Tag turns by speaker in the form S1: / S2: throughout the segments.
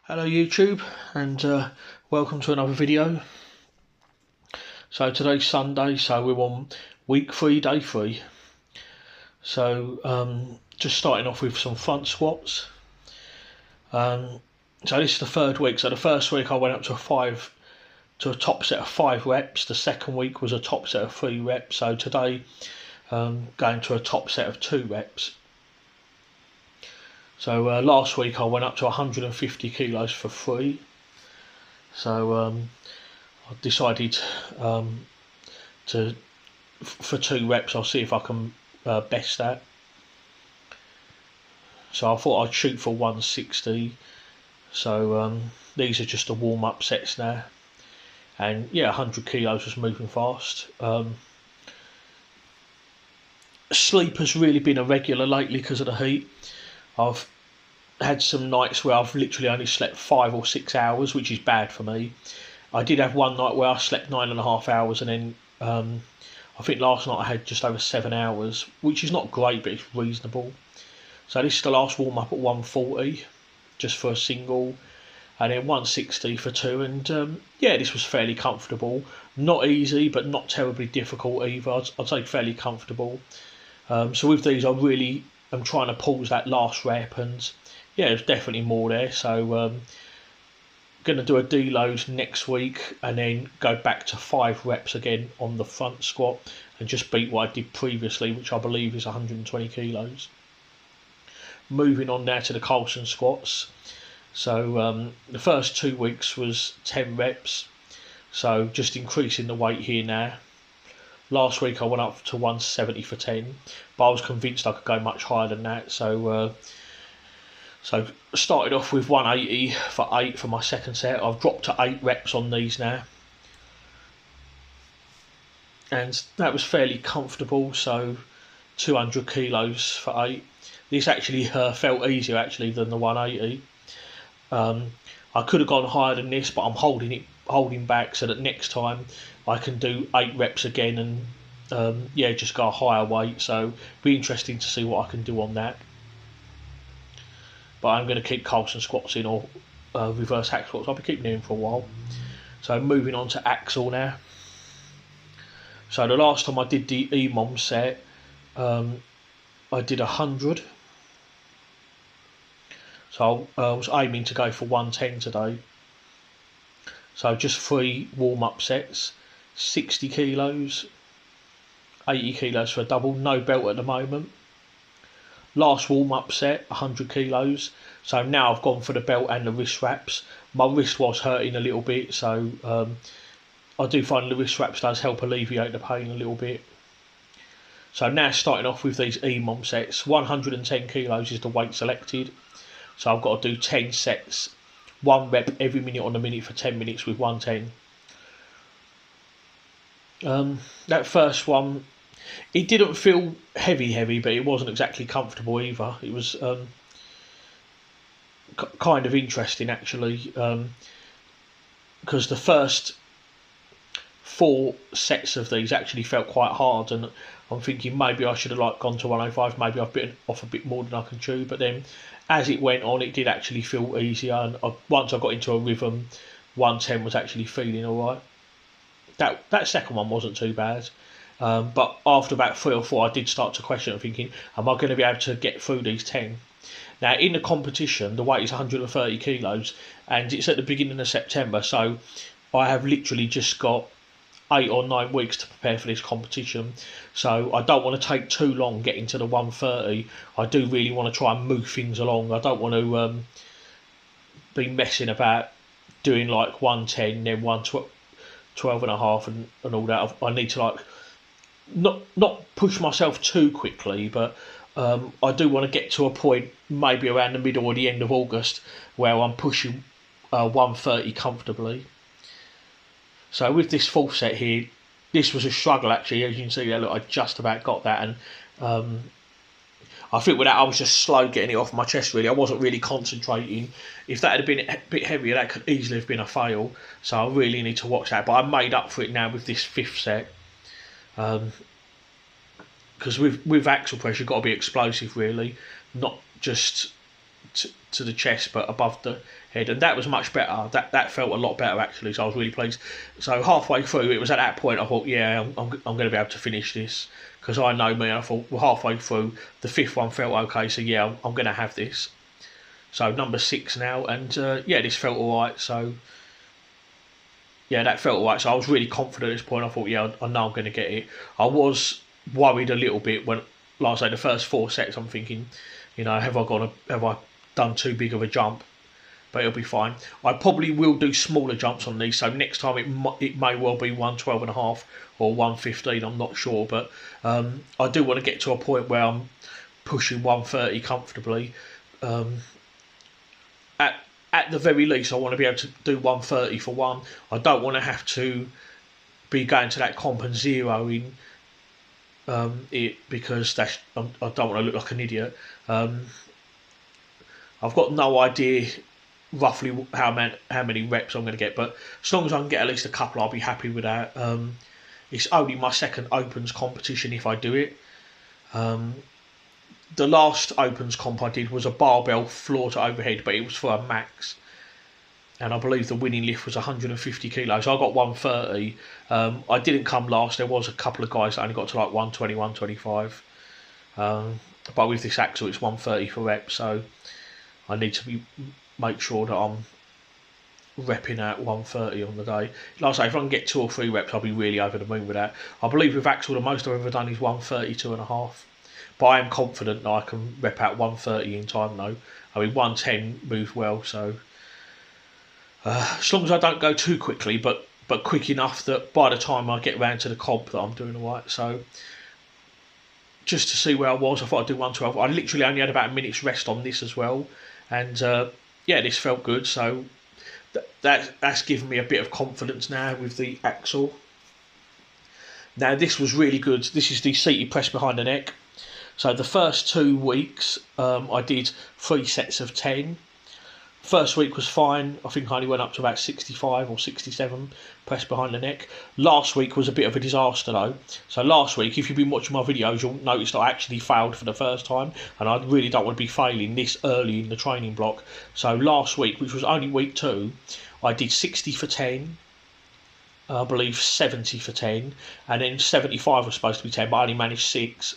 S1: Hello YouTube, and welcome to another video. So today's Sunday, so we're on week 3, day 3. So just starting off with some front squats. So this is the third week. So the first week I went up to a top set of 5 reps. The second week was a top set of 3 reps. So today going to a top set of 2 reps. So last week I went up to 150 kilos for 3. So I decided for 2 reps I'll see if I can best that. So I thought I'd shoot for 160. So these are just the warm-up sets now, and yeah, 100 kilos was moving fast. Sleep has really been irregular lately because of the heat. I've had some nights where I've literally only slept 5 or 6 hours, which is bad for me. I did have one night where I slept 9.5 hours, and then I think last night I had just over 7 hours, which is not great, but it's reasonable. So this is the last warm up at 140, just for a single, and then 160 for 2. And yeah, this was fairly comfortable. Not easy, but not terribly difficult either. I'd say fairly comfortable. So with these, I really am trying to pause that last rep, and yeah, there's definitely more there. So going to do a deload next week, and then go back to 5 reps again on the front squat, and just beat what I did previously, which I believe is 120 kilos. Moving on now to the Carlson squats. So the first 2 weeks was 10 reps, so just increasing the weight here now. Last week I went up to 170 for 10, but I was convinced I could go much higher than that. So started off with 180 for 8 for my second set. I've dropped to 8 reps on these now, and that was fairly comfortable. So 200 kilos for 8. This actually felt easier actually than the 180. I could have gone higher than this, but I'm holding back so that next time I can do 8 reps again, and yeah, just go a higher weight. So be interesting to see what I can do on that. But I'm going to keep Carlson squats in, or reverse hack squats. I'll be keeping them in for a while. So moving on to axle now. So the last time I did the EMOM set, I did 100. So I was aiming to go for 110 today. So just 3 warm-up sets, 60 kilos, 80 kilos for a double, no belt at the moment. Last warm-up set, 100 kilos. So now I've gone for the belt and the wrist wraps. My wrist was hurting a little bit, so I do find the wrist wraps does help alleviate the pain a little bit. So now starting off with these EMOM sets, 110 kilos is the weight selected. So I've got to do 10 sets, 1 rep every minute on the minute for 10 minutes with 110. That first one, it didn't feel heavy, but it wasn't exactly comfortable either. It was kind of interesting actually, because the first 4 sets of these actually felt quite hard, and I'm thinking maybe I should have gone to 105. Maybe I've bitten off a bit more than I can chew. But then, as it went on, it did actually feel easier, and once I got into a rhythm, 110 was actually feeling all right. That second one wasn't too bad, but after about 3 or 4, I did start to question it, thinking, am I going to be able to get through these 10? Now in the competition, the weight is 130 kilos, and it's at the beginning of September, so I have literally just got 8 or 9 weeks to prepare for this competition. So I don't want to take too long getting to the 130. I do really want to try and move things along. I don't want to be messing about doing like 110, then 112 and a half and all that. I need to not push myself too quickly, but I do want to get to a point maybe around the middle or the end of August where I'm pushing 130 comfortably. So with this full set here, this was a struggle actually. As you can see there, look, I just about got that, and I think with that I was just slow getting it off my chest really. I wasn't really concentrating. If that had been a bit heavier, that could easily have been a fail. So I really need to watch that. But I made up for it now with this 5th set. Because with axle press, you've got to be explosive really, not just to the chest but above the head, and that was much better. That felt a lot better actually, so I was really pleased. So halfway through, it was at that point I thought, yeah, I'm going to be able to finish this, because I know me. I thought, well, halfway through, the fifth one felt okay, so yeah, I'm going to have this. So number 6 now, and yeah, this felt alright. So yeah, that felt alright. So I was really confident at this point. I thought, yeah, I know I'm going to get it. I was worried a little bit when, like I say, the first 4 sets, I'm thinking, you know, have I done too big of a jump? But it'll be fine. I probably will do smaller jumps on these, so next time it may well be 112.5 or 115. I'm not sure, but I do want to get to a point where I'm pushing 130 comfortably. At the very least, I want to be able to do 130 for one. I don't want to have to be going to that comp and zeroing it, because I don't want to look like an idiot. I've got no idea roughly how many reps I'm going to get, but as long as I can get at least a couple, I'll be happy with that. It's only my second Opens competition if I do it. The last Opens comp I did was a barbell floor to overhead, but it was for a max, and I believe the winning lift was 150 kilos. I got 130. I didn't come last. There was a couple of guys that only got to like 120, 125. But with this axle, it's 130 for reps, so I need to make sure that I'm repping out 130 on the day. Like I say, if I can get 2 or 3 reps, I'll be really over the moon with that. I believe with axle, the most I've ever done is 132.5. But I am confident that I can rep out 130 in time though. I mean, 110 moved well, so as long as I don't go too quickly, but quick enough that by the time I get round to the comp that I'm doing alright. So just to see where I was, I thought I'd do 112. I literally only had about a minute's rest on this as well, and yeah, this felt good. So that's given me a bit of confidence now with the axle. Now this was really good. This is the seated press behind the neck. So the first 2 weeks, I did 3 sets of 10. First week was fine. I think I only went up to about 65 or 67 press behind the neck. Last week was a bit of a disaster though. So last week, if you've been watching my videos, you'll notice that I actually failed for the first time, and I really don't want to be failing this early in the training block. So last week, which was only week 2, I did 60 for 10. I believe 70 for 10, and then 75 was supposed to be 10, but I only managed 6.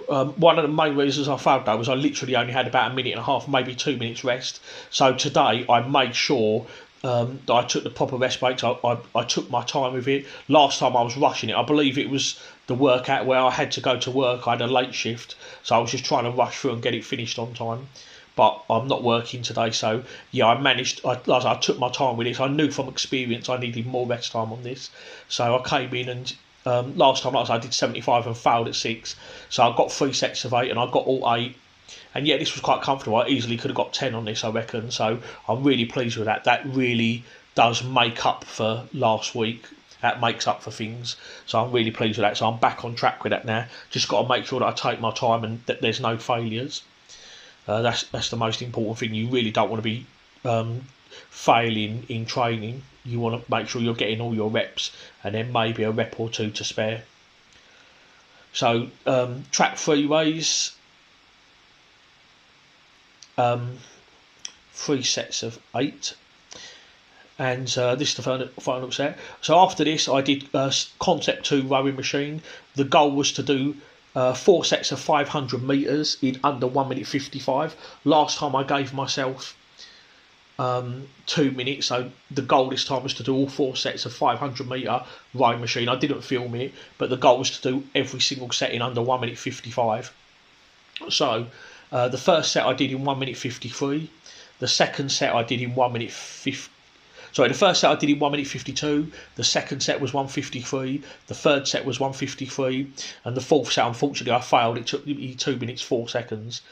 S1: One of the main reasons I failed though was I literally only had about a minute and a half, maybe 2 minutes rest. So today I made sure that I took the proper rest breaks. I took my time with it. Last time I was rushing it. I believe it was the workout where I had to go to work. I had a late shift, so I was just trying to rush through and get it finished on time. But I'm not working today, so yeah, I managed. I took my time with it. I knew from experience I needed more rest time on this, so I came in and. Last time, like I did 75 and failed at 6, so I got 3 sets of 8 and I got all 8, and yeah, this was quite comfortable. I easily could have got 10 on this, I reckon, so I'm really pleased with that. That really does make up for last week. That makes up for things, so I'm really pleased with that. So I'm back on track with that now. Just got to make sure that I take my time and that there's no failures. That's the most important thing. You really don't want to be failing in training. You want to make sure you're getting all your reps, and then maybe a rep or 2 to spare. So track 3 ways, 3 sets of 8, and this is the final set. So after this, I did Concept 2 rowing machine. The goal was to do 4 sets of 500 metres in under 1 minute 55. Last time I gave myself 2 minutes, so the goal this time was to do all 4 sets of 500 metre rowing machine. I didn't film it, but the goal was to do every single set in under 1 minute 55. So the first set I did in 1 minute 53. The second set I did in 1 minute 50. Sorry, the first set I did in 1 minute 52. The second set was 1:53. The third set was 1:53, and the fourth set, unfortunately, I failed. It took me 2 minutes 4 seconds.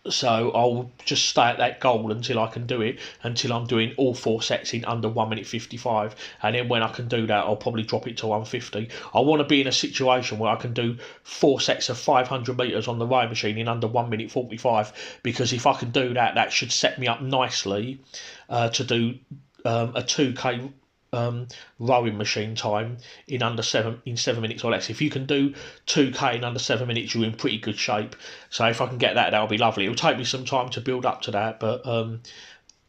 S1: So I'll just stay at that goal until I can do it, until I'm doing all 4 sets in under 1 minute 55, and then when I can do that, I'll probably drop it to 150. I want to be in a situation where I can do 4 sets of 500 metres on the rowing machine in under 1 minute 45, because if I can do that, that should set me up nicely to do a 2k rowing machine time in under 7 minutes or less. If you can do 2K in under 7 minutes, you're in pretty good shape. So if I can get that, that'll be lovely. It'll take me some time to build up to that, but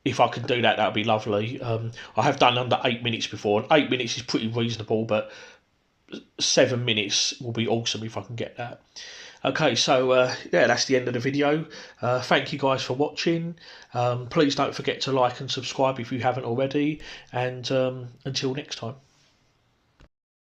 S1: if I can do that, that'll be lovely. I have done under 8 minutes before, and 8 minutes is pretty reasonable, but 7 minutes will be awesome if I can get that. Okay, so yeah, that's the end of the video. Thank you guys for watching. Please don't forget to like and subscribe if you haven't already, and until next time.